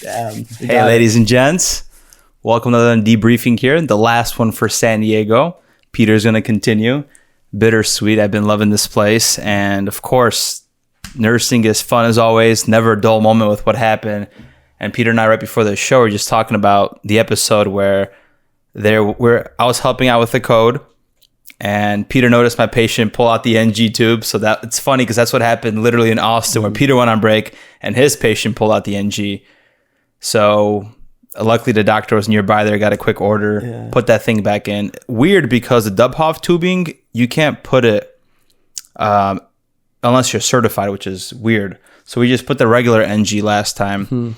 Hey, ladies and gents. Welcome to another Debriefing here. The last one for San Diego. Peter's going to continue. Bittersweet. I've been loving this place. And, of course, nursing is fun as always. Never a dull moment with what happened. And Peter and I, right before the show, were just talking about the episode where I was helping out with the code. And Peter noticed my patient pull out the NG tube. So that it's funny because that's what happened literally in Austin, where Peter went on break and his patient pulled out the NG. So luckily the doctor was nearby there, got a quick order, put that thing back in. Weird because the Dubhoff tubing, you can't put it unless you're certified, which is weird. So we just put the regular NG last time.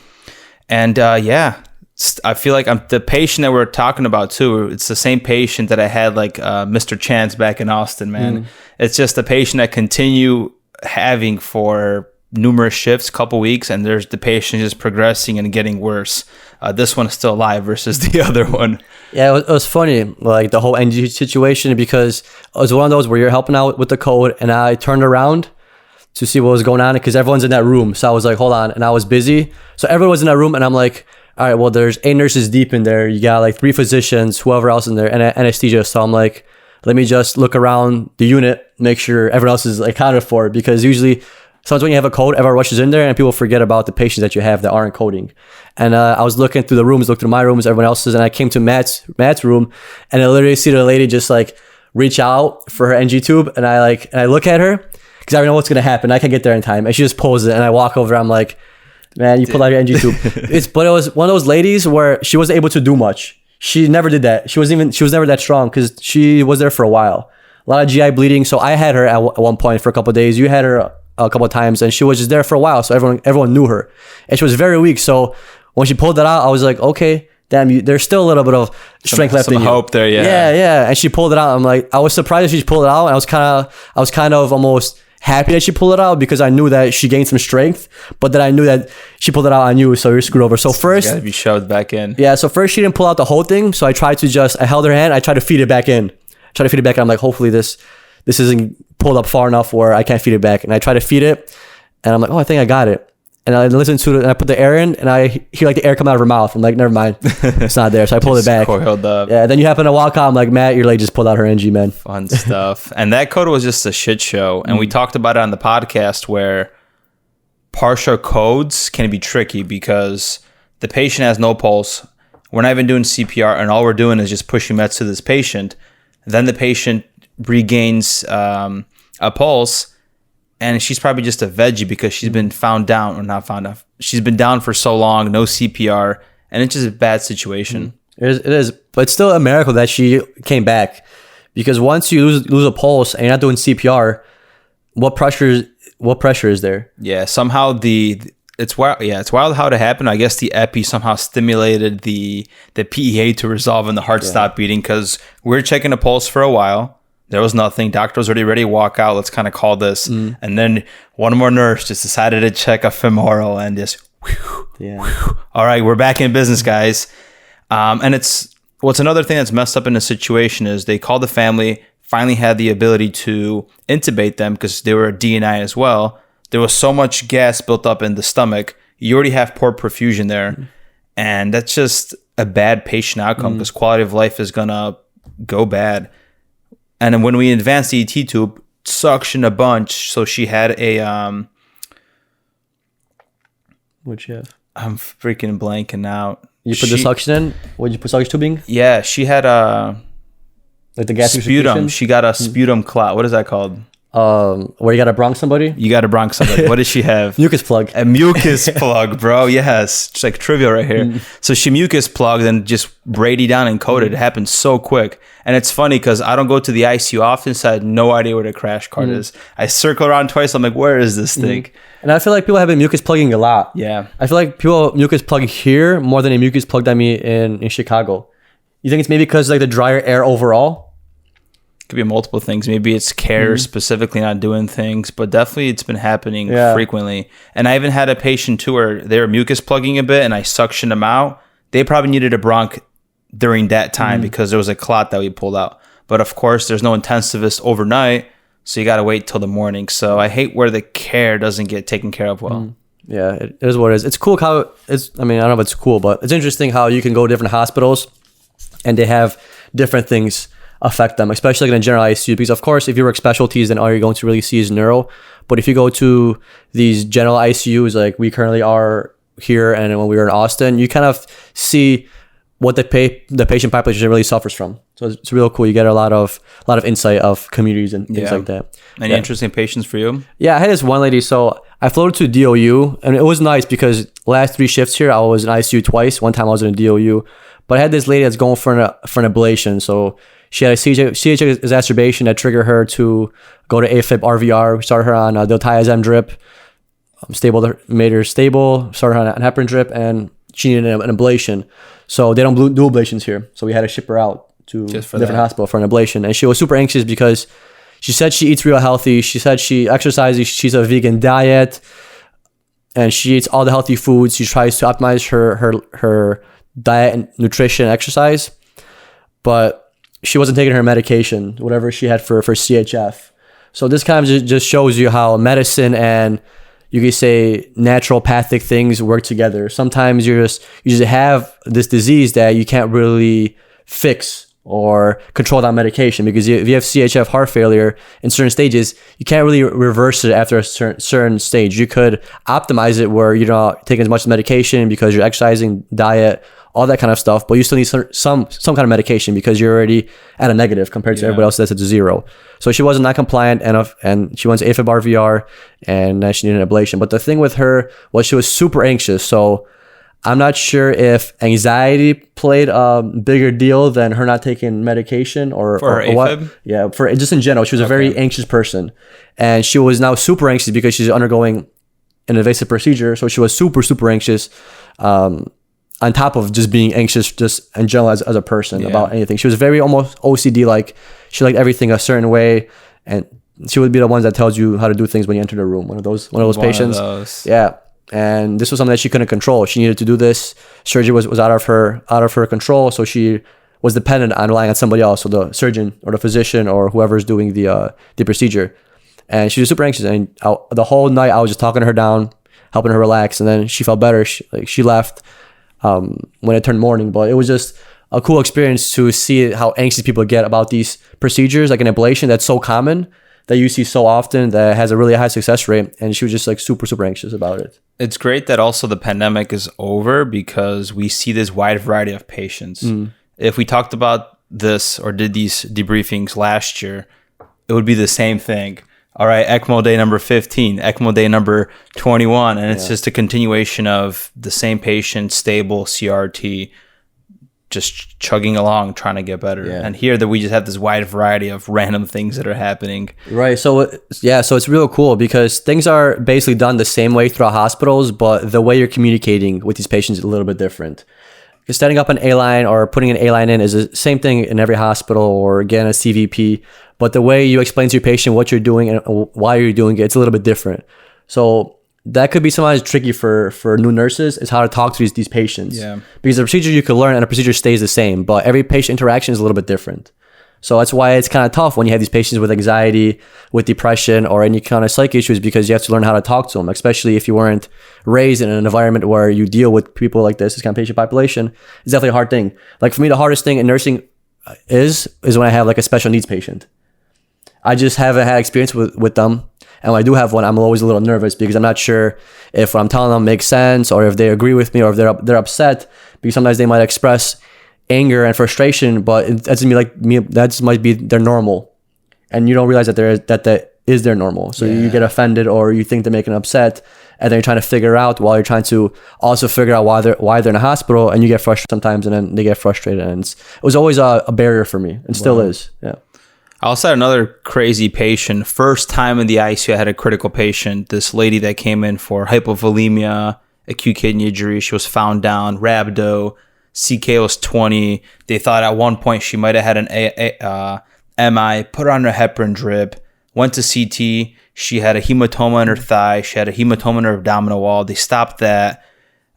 And I feel like I'm the patient that we're talking about too. It's the same patient that I had like Mr. Chance back in Austin, man. It's just a patient I continue having for numerous shifts, couple weeks, and there's the patient just progressing and getting worse. This one is still alive versus the other one. Yeah, it was funny, like the whole NG situation, because it was one of those where you're helping out with the code, and I turned around to see what was going on because everyone's in that room. So I was like, hold on, and I was busy. So everyone was in that room, and I'm like, all right, well, there's 8 nurses deep in there. You got like 3 physicians, whoever else in there, and anesthesia. So I'm like, let me just look around the unit, make sure everyone else is accounted for, because usually sometimes when you have a code, everyone rushes in there and people forget about the patients that you have that aren't coding. And I was looking through the rooms, looked through my rooms, everyone else's, and I came to Matt's room, and I literally see the lady just like reach out for her NG tube, and I look at her because I already know what's gonna happen. I can't get there in time, and she just pulls it, and I walk over. I'm like, man, you pulled out your NG tube. But it was one of those ladies where she wasn't able to do much. She never did that. She was never that strong because she was there for a while. A lot of GI bleeding. So I had her at one point for a couple of days. You had her a couple of times, and she was just there for a while. So everyone knew her, and she was very weak. So when she pulled that out, I was like, okay, damn, there's still a little bit of strength left in you. Some hope there, yeah. Yeah. And she pulled it out. I'm like, I was surprised she pulled it out, and I was kind of almost happy that she pulled it out because I knew that she gained some strength, but then I knew that she pulled it out on you, so you're screwed over. So first, gotta be shoved back in. Yeah. So first she didn't pull out the whole thing, so I held her hand, I tried to feed it back in. I'm like, hopefully this isn't pulled up far enough where I can't feed it back. And I try to feed it, and I'm like, oh, I think I got it. And I listen to it, and I put the air in, and I hear like the air come out of her mouth. I'm like, never mind, it's not there. So I pulled it back. Coiled up. Yeah. Then you happen to walk out. I'm like, Matt, your lady just pulled out her NG, man. Fun stuff. And that code was just a shit show. And we talked about it on the podcast where partial codes can be tricky because the patient has no pulse. We're not even doing CPR, and all we're doing is just pushing meds to this patient. Then the patient regains a pulse. And she's probably just a veggie because she's been she's been down for so long, no CPR, and it's just a bad situation. It is, but it's still a miracle that she came back, because once you lose a pulse and you're not doing CPR, what pressure is there? Yeah, somehow it's wild how it happened. I guess the epi somehow stimulated the PEA to resolve and the heart stopped beating, because we were checking a pulse for a while. There was nothing. Doctor was already ready to walk out. Let's kind of call this. And then one more nurse just decided to check a femoral and just, all right, we're back in business, guys. And what's another thing that's messed up in the situation is they called the family, finally had the ability to intubate them because they were a DNI as well. There was so much gas built up in the stomach. You already have poor perfusion there. And that's just a bad patient outcome because quality of life is going to go bad. And then when we advanced the ET tube, suction a bunch. So she had a What'd you have? I'm freaking blanking out. You put the suction in? What did you put, suction tubing? Yeah, she had a like the gas sputum. She got a sputum clot. What is that called? Where you gotta bronch somebody? You gotta bronch somebody. What did she have? Mucus plug. A mucus plug, bro. Yes. It's like trivia right here. So she mucus plugged and just Brady down and coded. It happened so quick. And it's funny because I don't go to the ICU often, so I had no idea where the crash cart is. I circle around twice. I'm like, where is this thing? And I feel like people have been mucus plugging a lot. Yeah. I feel like people mucus plug here more than they mucus plugged at me in Chicago. You think it's maybe because like the drier air overall? Could be multiple things. Maybe it's care specifically not doing things, but definitely it's been happening frequently. And I even had a patient too where they were mucus plugging a bit and I suctioned them out. They probably needed a bronch during that time because there was a clot that we pulled out. But of course, there's no intensivist overnight, so you got to wait till the morning. So I hate where the care doesn't get taken care of well. Yeah, it is what it is. It's cool how it's. I mean, I don't know if it's cool, but it's interesting how you can go to different hospitals, and they have different things affect them, especially like in a general ICU. Because of course, if you work specialties, then all you're going to really see is neuro. But if you go to these general ICUs, like we currently are here, and when we were in Austin, you kind of see what the patient population really suffers from. So it's real cool. You get a lot of insight of communities and things like that. Any interesting patients for you? Yeah, I had this one lady. So I floated to DOU, and it was nice because last 3 shifts here, I was in ICU twice. One time I was in a DOU, but I had this lady that's going for an ablation. So she had a CH exacerbation that triggered her to go to AFib RVR. We started her on diltiazem drip, made her stable, started her on a heparin drip, and she needed an ablation. So they don't do ablations here. So we had to ship her out to a different hospital for an ablation. And she was super anxious because she said she eats real healthy. She said she exercises. She's a vegan diet, and she eats all the healthy foods. She tries to optimize her diet and nutrition and exercise, but she wasn't taking her medication, whatever she had for CHF. So this kind of just shows you how medicine and, you could say, naturopathic things work together. Sometimes you just have this disease that you can't really fix or control that medication, because if you have CHF heart failure in certain stages, you can't really reverse it after a certain stage. You could optimize it where you're not taking as much medication because you're exercising, diet, all that kind of stuff, but you still need some kind of medication because you're already at a negative compared to everybody else that's at 0. So she wasn't compliant and she went to AFib RVR, and she needed an ablation. But the thing with her was she was super anxious. So I'm not sure if anxiety played a bigger deal than her not taking medication or for her AFib? What. Yeah, for just in general, she was a very anxious person, and she was now super anxious because she's undergoing an invasive procedure. So she was super anxious. On top of just being anxious, just in general as a person about anything. She was very almost OCD, like she liked everything a certain way, and she would be the ones that tells you how to do things when you enter the room. One of those patients. Yeah. And this was something that she couldn't control. She needed to do this. Surgery was out of her control, so she was dependent on relying on somebody else, so the surgeon or the physician or whoever's doing the procedure. And she was super anxious, and the whole night I was just talking her down, helping her relax, and then she felt better. She left when it turned morning. But it was just a cool experience to see how anxious people get about these procedures, like an ablation that's so common, that you see so often, that has a really high success rate. And she was just like super anxious about it. It's great that also the pandemic is over, because we see this wide variety of patients. If we talked about this or did these debriefings last year, it would be the same thing. All right, ECMO day number 15, ECMO day number 21, and it's just a continuation of the same patient, stable CRT, just chugging along, trying to get better. Yeah. And here that we just have this wide variety of random things that are happening. Right. So it's real cool because things are basically done the same way throughout hospitals, but the way you're communicating with these patients is a little bit different. Because setting up an A-line or putting an A-line in is the same thing in every hospital, or again, a CVP. But the way you explain to your patient what you're doing and why you're doing it, it's a little bit different. So that could be sometimes tricky for new nurses, is how to talk to these patients. Yeah. Because the procedure you can learn and the procedure stays the same, but every patient interaction is a little bit different. So that's why it's kind of tough when you have these patients with anxiety, with depression, or any kind of psych issues, because you have to learn how to talk to them, especially if you weren't raised in an environment where you deal with people like this kind of patient population. It's definitely a hard thing. Like for me, the hardest thing in nursing is when I have like a special needs patient. I just haven't had experience with them. And when I do have one, I'm always a little nervous because I'm not sure if what I'm telling them makes sense, or if they agree with me, or if they're upset, because sometimes they might express anger and frustration, but it doesn't mean like me, that just might be their normal, and you don't realize that is their normal. So you get offended, or you think they're making upset, and then you're trying to figure out while you're trying to also figure out why they're in a hospital, and you get frustrated sometimes, and then they get frustrated, and it was always a barrier for me, and still is. Yeah. I also had another crazy patient. First time in the ICU, I had a critical patient. This lady that came in for hypovolemia, acute kidney injury. She was found down, rhabdo. CK was 20. They thought at one point she might have had an MI, put her on her heparin drip, went to CT. She had a hematoma in her thigh. She had a hematoma in her abdominal wall. They stopped that.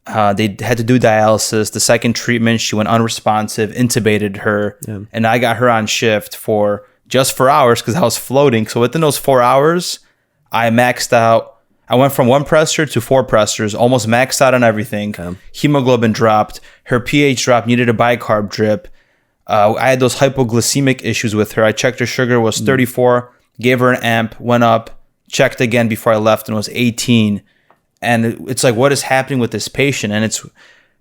They had to do dialysis. The second treatment, she went unresponsive, intubated her. Yeah. And I got her on shift for just 4 hours because I was floating. So within those 4 hours, I maxed out. I went from 1 pressor to 4 pressors, almost maxed out on everything. Hemoglobin dropped. Her pH dropped, needed a bicarb drip. I had those hypoglycemic issues with her. I checked her sugar was 34, gave her an amp, went up, checked again before I left, and it was 18. And it's like, what is happening with this patient? And it's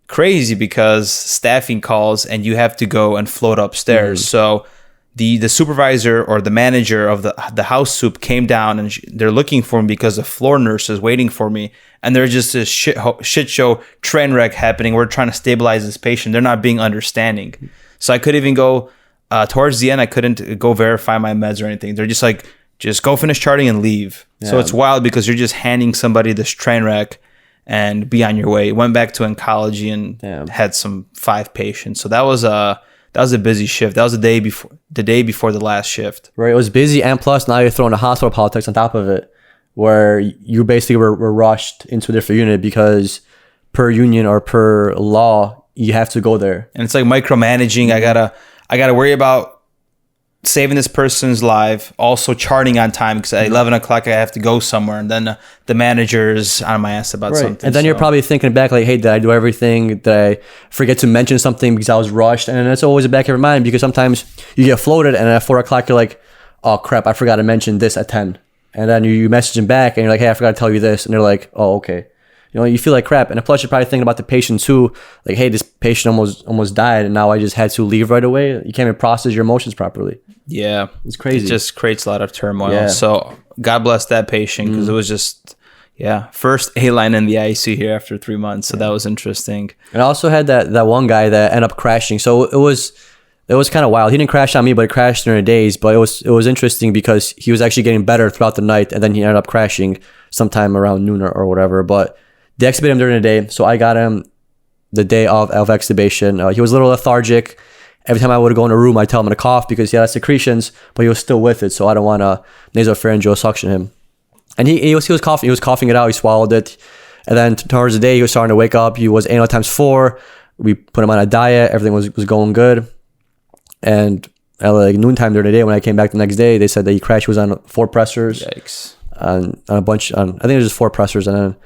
crazy because staffing calls and you have to go and float upstairs. So the supervisor or the manager of the house soup came down, and they're looking for me because the floor nurse is waiting for me. And there's just this shit show train wreck happening. We're trying to stabilize this patient. They're not being understanding. So I couldn't even go towards the end. I couldn't go verify my meds or anything. They're just like, just go finish charting and leave. Yeah. So it's wild because you're just handing somebody this train wreck and be on your way. Went back to oncology and had some 5 patients. So that was a busy shift. That was the day before the last shift. Right. It was busy, and plus now you're throwing the hospital politics on top of it, where you basically were rushed into a different unit because per union or per law you have to go there. And it's like micromanaging. I gotta worry about saving this person's life, also charting on time because at 11 o'clock I have to go somewhere, and then the manager is on my ass about something. And then you're probably thinking back like, hey, did I do everything? Did I forget to mention something because I was rushed? And that's always the back of your mind, because sometimes you get floated and at 4 o'clock you're like, oh crap, I forgot to mention this at 10. And then you message them back and you're like, hey, I forgot to tell you this. And they're like, oh, okay. You know, you feel like crap. And plus you're probably thinking about the patient too. Like, hey, this patient almost died and now I just had to leave right away. You can't even process your emotions properly. Yeah. It's crazy. It just creates a lot of turmoil. Yeah. So God bless that patient, because it was just, first A-line in the ICU here after 3 months. So that was interesting. And I also had that one guy that ended up crashing. So it was kind of wild. He didn't crash on me, but he crashed during the days. But it was interesting because he was actually getting better throughout the night, and then he ended up crashing sometime around noon or whatever. But they extubated him during the day, so I got him the day of extubation. He was a little lethargic. Every time I would go in a room, I'd tell him to cough because he had secretions, but he was still with it, so I don't want to nasopharyngeal suction him. And he was coughing. He was coughing it out. He swallowed it. And then towards the day, he was starting to wake up. He was anal times 4. We put him on a diet. Everything was going good. And at like noontime during the day, when I came back the next day, they said that he crashed. He was on 4 pressors. Yikes. On a bunch. I think it was just 4 pressors, and then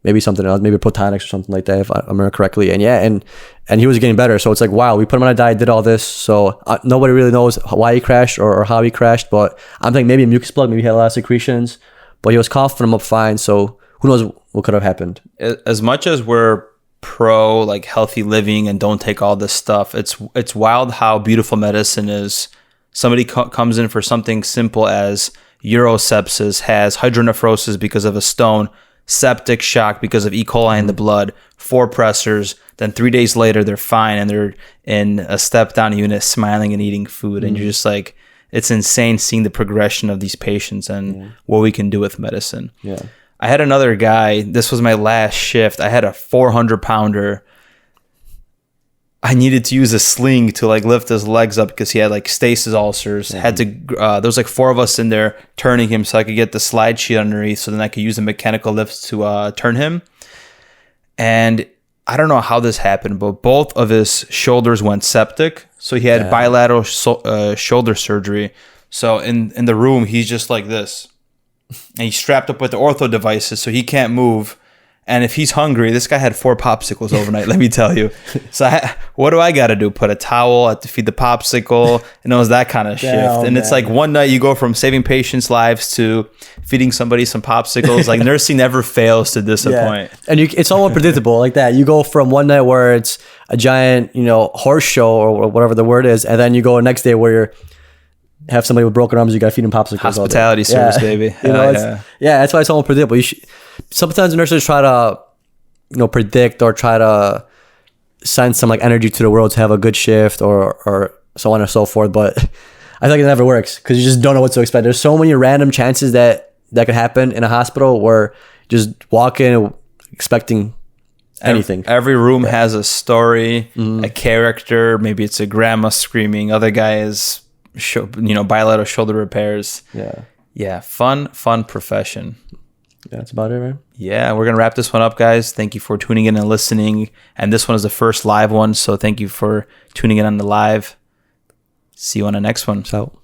maybe something else, maybe protonics or something like that, if I remember correctly. And and he was getting better. So it's like, wow, we put him on a diet, did all this. So nobody really knows why he crashed or how he crashed. But I'm thinking maybe a mucus plug, maybe he had a lot of secretions. But he was coughing him up fine. So who knows what could have happened. As much as we're pro like healthy living and don't take all this stuff, it's wild how beautiful medicine is. Somebody comes in for something simple as urosepsis, has hydronephrosis because of a stone, septic shock because of E. coli in the blood, 4 pressors, then 3 days later they're fine and they're in a step down unit smiling and eating food. And you're just like, it's insane seeing the progression of these patients and what we can do with medicine. Yeah. I had another guy, this was my last shift. I had a 400-pounder. I needed to use a sling to like lift his legs up because he had like stasis ulcers. Had to there was like 4 of us in there turning him so I could get the slide sheet underneath, so then I could use a mechanical lift to turn him. And I don't know how this happened, but both of his shoulders went septic. So he had bilateral shoulder surgery. So in the room, he's just like this. And he's strapped up with the ortho devices so he can't move. And if he's hungry, this guy had 4 popsicles overnight, let me tell you. So what do I got to do? Put a towel, I have to feed the popsicle, and it was that kind of shift. And it's like one night you go from saving patients' lives to feeding somebody some popsicles. Like nursing never fails to disappoint. And it's almost predictable like that. You go from one night where it's a giant, horse show or whatever the word is, and then you go the next day where you're have somebody with broken arms, you got to feed them popsicles. Hospitality service, baby. That's why it's almost predictable. Sometimes nurses try to, predict or try to send some like energy to the world to have a good shift or so on and so forth. But I think it never works because you just don't know what to expect. There's so many random chances that could happen in a hospital where just walk in expecting anything. Every room has a story, a character. Maybe it's a grandma screaming. Other guy is bilateral shoulder repairs. Fun profession. That's about it, right? Yeah, we're gonna wrap this one up, guys. Thank you for tuning in and listening, and this one is the first live one, so thank you for tuning in on the live. See you on the next one. So